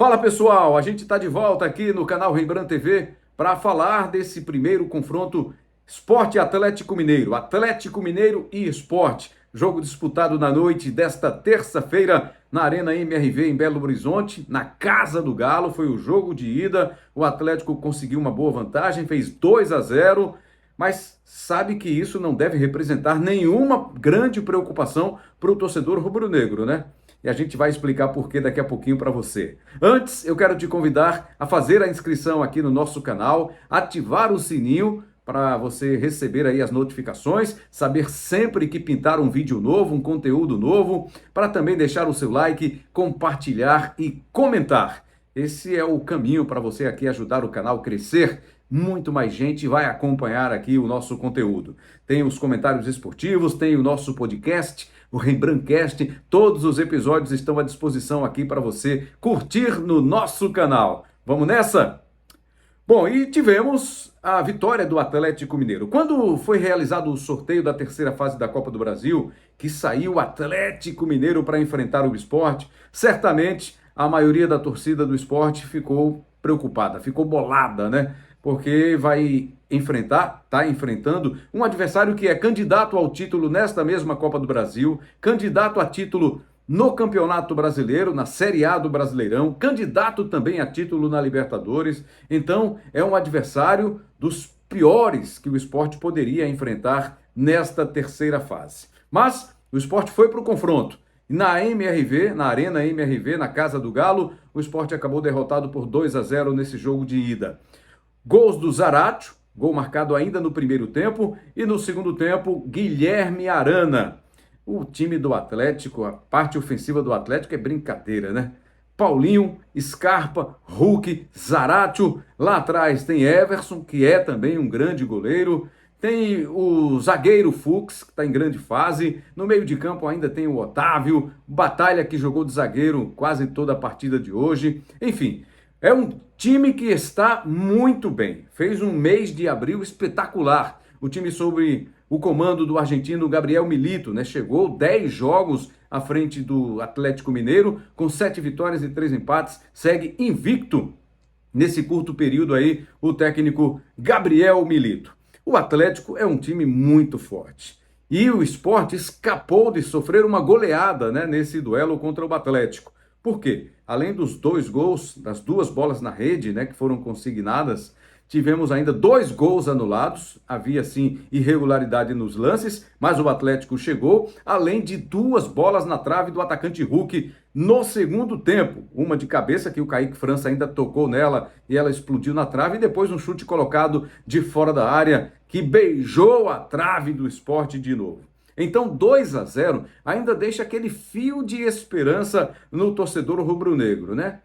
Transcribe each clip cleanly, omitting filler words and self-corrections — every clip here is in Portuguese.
Fala pessoal, a gente está de volta aqui no canal Rembrandt TV para falar desse primeiro confronto Sport Atlético Mineiro. Atlético Mineiro e Sport. Jogo disputado na noite desta terça-feira na Arena MRV em Belo Horizonte, na Casa do Galo. Foi o jogo de ida. O Atlético conseguiu uma boa vantagem, fez 2-0. Mas sabe que isso não deve representar nenhuma grande preocupação para o torcedor rubro-negro, né? E a gente vai explicar por que daqui a pouquinho para você. Antes, eu quero te convidar a fazer a inscrição aqui no nosso canal, ativar o sininho para você receber aí as notificações, saber sempre que pintar um vídeo novo, um conteúdo novo, para também deixar o seu like, compartilhar e comentar. Esse é o caminho para você aqui ajudar o canal a crescer. Muito mais gente vai acompanhar aqui o nosso conteúdo. Tem os comentários esportivos, tem o nosso podcast, o Rembrandtcast. Todos os episódios estão à disposição aqui para você curtir no nosso canal. Vamos nessa? Bom, e tivemos a vitória do Atlético Mineiro. Quando foi realizado o sorteio da terceira fase da Copa do Brasil, que saiu o Atlético Mineiro para enfrentar o Sport, certamente a maioria da torcida do Sport ficou preocupada, ficou bolada, né? Porque está enfrentando um adversário que é candidato ao título nesta mesma Copa do Brasil, candidato a título no Campeonato Brasileiro, na Série A do Brasileirão, candidato também a título na Libertadores. Então, é um adversário dos piores que o Sport poderia enfrentar nesta terceira fase. Mas o Sport foi para o confronto. Na MRV, na Arena MRV, na Casa do Galo, o Sport acabou derrotado por 2-0 nesse jogo de ida. Gols do Zaratio, gol marcado ainda no primeiro tempo, e no segundo tempo, Guilherme Arana. O time do Atlético, a parte ofensiva do Atlético é brincadeira, né? Paulinho, Scarpa, Hulk, Zaratio. Lá atrás tem Everson, que é também um grande goleiro. Tem o zagueiro Fux, que está em grande fase. No meio de campo ainda tem o Otávio, Batalha, que jogou de zagueiro quase toda a partida de hoje. Enfim, é um time que está muito bem. Fez um mês de abril espetacular. O time sob o comando do argentino Gabriel Milito, né? Chegou 10 jogos à frente do Atlético Mineiro, com 7 vitórias e 3 empates. Segue invicto nesse curto período aí o técnico Gabriel Milito. O Atlético é um time muito forte. E o Sport escapou de sofrer uma goleada, né, nesse duelo contra o Atlético. Por quê? Além dos 2 gols, das 2 bolas na rede, né, que foram consignadas, tivemos ainda 2 gols anulados. Havia, sim, irregularidade nos lances, mas o Atlético chegou, além de 2 bolas na trave do atacante Hulk no segundo tempo. Uma de cabeça, que o Kaique França ainda tocou nela e ela explodiu na trave, e depois um chute colocado de fora da área, que beijou a trave do Sport de novo. Então, 2-0 ainda deixa aquele fio de esperança no torcedor rubro-negro, né?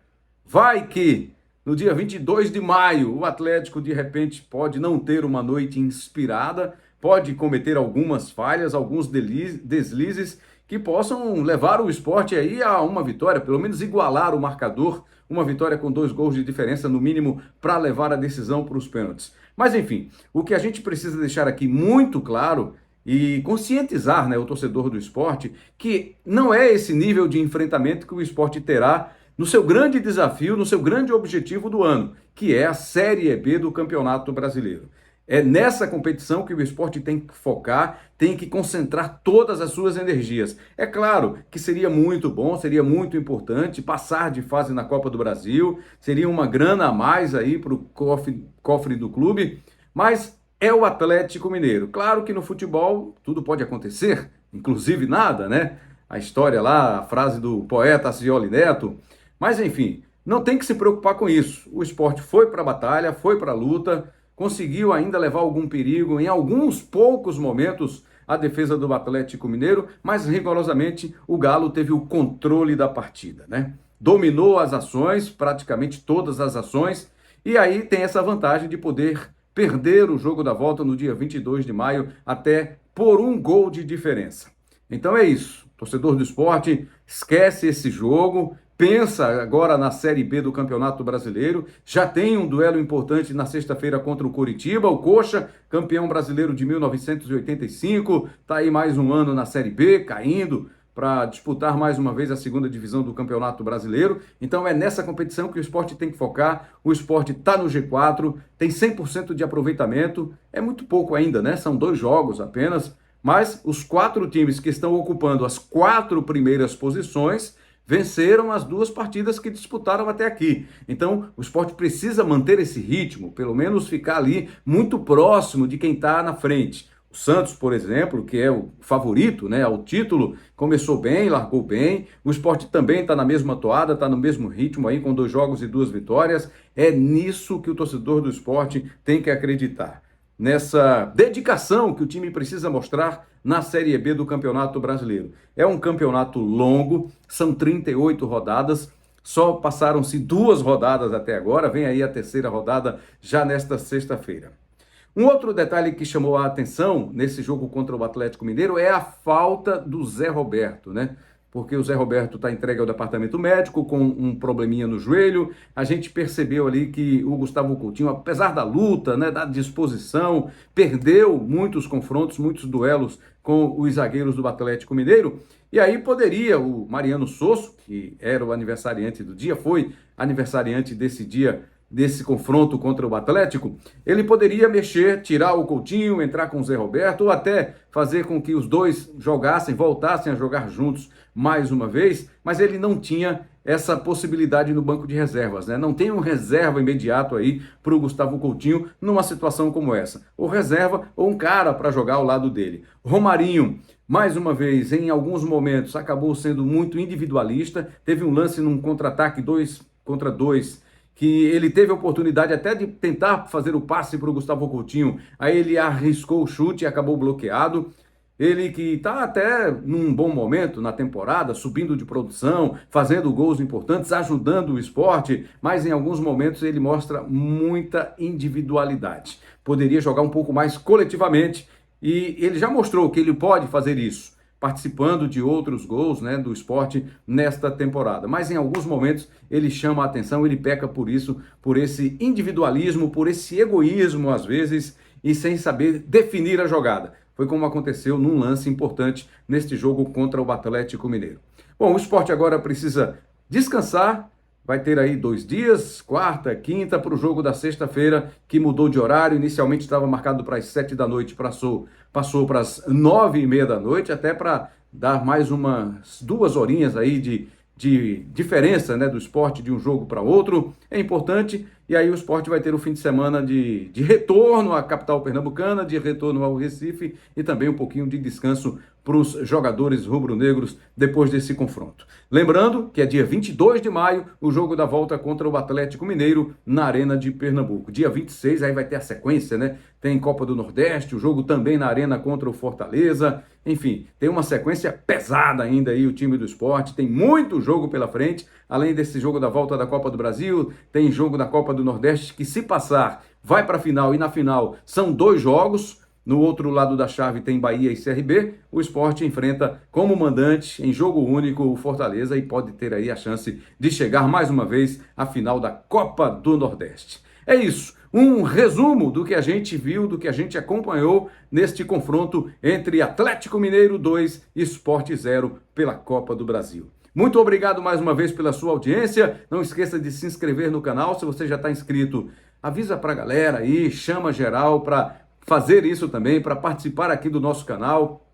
Vai que no dia 22 de maio o Atlético de repente pode não ter uma noite inspirada, pode cometer algumas falhas, alguns deslizes que possam levar o Sport aí a uma vitória, pelo menos igualar o marcador, uma vitória com 2 gols de diferença no mínimo para levar a decisão para os pênaltis. Mas enfim, o que a gente precisa deixar aqui muito claro e conscientizar, né, o torcedor do Sport, que não é esse nível de enfrentamento que o Sport terá no seu grande desafio, no seu grande objetivo do ano, que é a Série B do Campeonato Brasileiro. É nessa competição que o Sport tem que focar, tem que concentrar todas as suas energias. É claro que seria muito bom, seria muito importante passar de fase na Copa do Brasil, seria uma grana a mais aí para o cofre do clube, mas é o Atlético Mineiro. Claro que no futebol tudo pode acontecer, inclusive nada, né? A história lá, a frase do poeta Acioli Neto. Mas enfim, não tem que se preocupar com isso. O Sport foi para a batalha, foi para a luta, conseguiu ainda levar algum perigo em alguns poucos momentos a defesa do Atlético Mineiro, mas rigorosamente o Galo teve o controle da partida, né? Dominou as ações, praticamente todas as ações, e aí tem essa vantagem de poder perder o jogo da volta no dia 22 de maio até por 1 gol de diferença. Então é isso. Torcedor do Sport, esquece esse jogo, pensa agora na Série B do Campeonato Brasileiro. Já tem um duelo importante na sexta-feira contra o Coritiba, o Coxa, campeão brasileiro de 1985, está aí mais um ano na Série B, caindo para disputar mais uma vez a segunda divisão do Campeonato Brasileiro. Então é nessa competição que o Sport tem que focar. O Sport está no G4, tem 100% de aproveitamento. É muito pouco ainda, né? São 2 jogos apenas. Mas os 4 times que estão ocupando as 4 primeiras posições venceram as 2 partidas que disputaram até aqui. Então, o Sport precisa manter esse ritmo, pelo menos ficar ali muito próximo de quem está na frente. O Santos, por exemplo, que é o favorito, né, ao título, começou bem, largou bem. O Sport também está na mesma toada, está no mesmo ritmo aí, com 2 jogos e 2 vitórias. É nisso que o torcedor do Sport tem que acreditar. Nessa dedicação que o time precisa mostrar na Série B do Campeonato Brasileiro. É um campeonato longo, são 38 rodadas, só passaram-se 2 rodadas até agora, vem aí a 3ª rodada já nesta sexta-feira. Um outro detalhe que chamou a atenção nesse jogo contra o Atlético Mineiro é a falta do Zé Roberto, né? Porque o Zé Roberto está entregue ao departamento médico com um probleminha no joelho. A gente percebeu ali que o Gustavo Coutinho, apesar da luta, né, da disposição, perdeu muitos confrontos, muitos duelos com os zagueiros do Atlético Mineiro. E aí poderia o Mariano Sosso, que era o aniversariante do dia, foi aniversariante desse dia, desse confronto contra o Atlético, ele poderia mexer, tirar o Coutinho, entrar com o Zé Roberto, ou até fazer com que os 2 jogassem, voltassem a jogar juntos mais uma vez, mas ele não tinha essa possibilidade no banco de reservas, né? Não tem um reserva imediato aí para o Gustavo Coutinho numa situação como essa. Ou reserva, ou um cara para jogar ao lado dele. Romarinho, mais uma vez, em alguns momentos, acabou sendo muito individualista, teve um lance num contra-ataque 2 contra 2, que ele teve a oportunidade até de tentar fazer o passe para o Gustavo Coutinho, aí ele arriscou o chute e acabou bloqueado. Ele que está até num bom momento na temporada, subindo de produção, fazendo gols importantes, ajudando o Sport, mas em alguns momentos ele mostra muita individualidade. Poderia jogar um pouco mais coletivamente e ele já mostrou que ele pode fazer isso, participando de outros gols, né, do Sport nesta temporada. Mas em alguns momentos ele chama a atenção, ele peca por isso, por esse individualismo, por esse egoísmo às vezes, e sem saber definir a jogada. Foi como aconteceu num lance importante neste jogo contra o Atlético Mineiro. Bom, o Sport agora precisa descansar, vai ter aí 2 dias, quarta, quinta, para o jogo da sexta-feira, que mudou de horário, inicialmente estava marcado para as 7 da noite, passou para as 9h30 da noite, até para dar mais umas 2 horinhas aí de diferença, né, do Sport de um jogo para outro. É importante, e aí o Sport vai ter o fim de semana de retorno à capital pernambucana, de retorno ao Recife e também um pouquinho de descanso para os jogadores rubro-negros depois desse confronto. Lembrando que é dia 22 de maio o jogo da volta contra o Atlético Mineiro na Arena de Pernambuco. Dia 26 aí vai ter a sequência, né? Tem Copa do Nordeste, o jogo também na Arena contra o Fortaleza. Enfim, tem uma sequência pesada ainda aí o time do Sport, tem muito jogo pela frente, além desse jogo da volta da Copa do Brasil, tem jogo da Copa do Nordeste que, se passar, vai para a final, e na final são 2 jogos. No outro lado da chave tem Bahia e CRB. O Sport enfrenta como mandante em jogo único o Fortaleza e pode ter aí a chance de chegar mais uma vez à final da Copa do Nordeste. É isso, um resumo do que a gente viu, do que a gente acompanhou neste confronto entre Atlético Mineiro 2 e Sport 0 pela Copa do Brasil. Muito obrigado mais uma vez pela sua audiência. Não esqueça de se inscrever no canal. Se você já está inscrito, avisa para a galera aí, chama geral para fazer isso também, para participar aqui do nosso canal,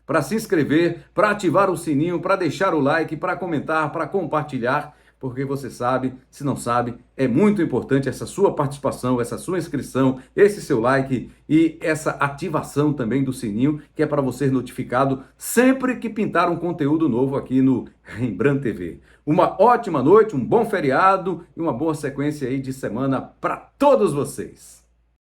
para se inscrever, para ativar o sininho, para deixar o like, para comentar, para compartilhar, porque você sabe, se não sabe, é muito importante essa sua participação, essa sua inscrição, esse seu like e essa ativação também do sininho, que é para você ser notificado sempre que pintar um conteúdo novo aqui no Rembrandt TV. Uma ótima noite, um bom feriado e uma boa sequência aí de semana para todos vocês.